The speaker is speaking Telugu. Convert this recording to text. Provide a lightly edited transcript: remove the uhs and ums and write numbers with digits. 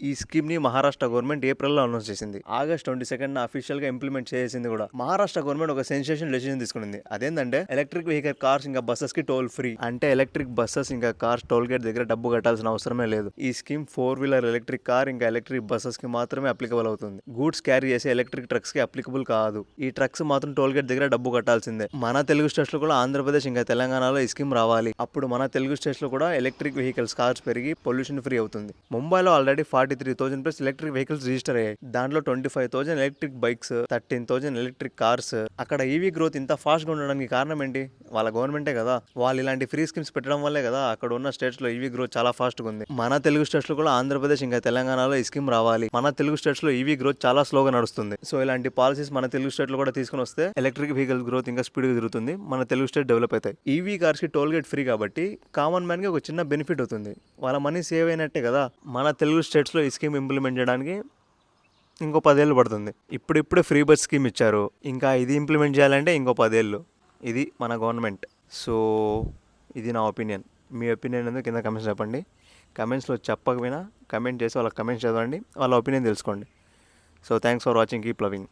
ఈ స్కీమ్ ని మహారాష్ట్ర గవర్నమెంట్ ఏప్రిల్ లో అనౌన్స్ చేసింది. ఆగస్ట్ 22 అఫీషియల్ గా ఇంప్లిమెంట్ చేసింది కూడా. మహారాష్ట్ర గవర్నమెంట్ ఒక సెన్సేషన్ డెసిషన్ తీసుకుంది. అదేంటంటే ఎలక్ట్రిక్ వెహికల్ కార్స్ ఇంకా బస్సెస్ కి టోల్ ఫ్రీ. అంటే ఎలక్ట్రిక్ బస్సెస్ ఇంకా కార్స్ టోల్ గేట్ దగ్గర డబ్బు కట్టాల్సిన అవసరమే లేదు. ఈ స్కీమ్ 4-వీలర్ ఎలక్ట్రిక్ కార్ ఇంకా ఎలక్ట్రిక్ బస్సెస్ కి మాత్రమే అప్లికబుల్ అవుతుంది. గూడ్స్ క్యారీ చేసే ఎలక్ట్రిక్ ట్రక్స్ కి అప్లికబుల్ కాదు. ఈ ట్రక్స్ మాత్రం టోల్ గేట్ దగ్గర డబ్బు కట్టాల్సిందే. మన తెలుగు స్టేట్స్ లో కూడా ఆంధ్రప్రదేశ్ ఇంకా తెలంగాణలో ఈ స్కీమ్ రావాలి. అప్పుడు మన తెలుగు స్టేట్స్ లో కూడా ఎలక్ట్రిక్ వెహికల్స్ కార్స్ పెరిగి పొల్యూషన్ ఫ్రీ అవుతుంది. ముంబైలో already 43,000 plus electric vehicles register అయ్యాయి. దాంట్లో 25,000 ఎలక్ట్రిక్ బైక్స్, 13,000 ఎలక్ట్రిక్ కార్స్. అక్కడ ఈవీ గ్రోత్ ఇంత ఫాస్ట్ గా ఉండడానికి కారణం ఏంటి? వాళ్ళ గవర్నమెంటే కదా. వాళ్ళు ఇలాంటి ఫ్రీ స్కీమ్స్ పెట్టడం వల్లే కదా అక్కడ ఉన్న స్టేట్స్ లో ఈవీ గ్రోత్ చాలా ఫాస్ట్ గా ఉంది. మన తెలుగు స్టేట్స్ లో కూడా ఆంధ్రప్రదేశ్ ఇంకా తెలంగాణలో ఈ స్కీమ్ రావాలి. మన తెలుగు స్టేట్స్ లో ఈవీ గ్రోత్ చాలా స్లోగా నడుస్తుంది. సో ఇలాంటి పాలసీస్ మన తెలుగు స్టేట్ లో కూడా తీసుకుని వస్తే ఎలక్ట్రిక్ వెహికల్ గ్రోత్ ఇంకా స్పీడ్ గా జరుగుతుంది. మన తెలుగు స్టేట్ డెవలప్ అవుతాయి. ఈవీ కార్స్ కి టోల్ గేట్ ఫ్రీ కాబట్టి కామన్ మ్యాన్ కి ఒక చిన్న బెనిఫిట్ అవుతుంది. వాళ్ళ మనీ సేవ్ అయినట్టే కదా. మన తెలుగు స్టేట్స్ లో ఈ స్కీమ్ ఇంప్లిమెంట్ చేయడానికి ఇంకో 10 ఏళ్ళు పడుతుంది. ఇప్పుడిప్పుడే ఫ్రీ బస్ స్కీమ్ ఇచ్చారు. ఇంకా ఇది ఇంప్లిమెంట్ చేయాలంటే ఇంకో 10 ఏళ్ళు. ఇది మన గవర్నమెంట్. సో ఇది నా ఒపీనియన్. మీ ఒపీనియన్ ఎందుకు కింద కమెంట్స్ చెప్పండి. కమెంట్స్లో చెప్పకపోయినా కమెంట్ చేసి వాళ్ళకి కమెంట్స్ చదవండి, వాళ్ళ ఒపీనియన్ తెలుసుకోండి. So thanks for watching. Keep loving.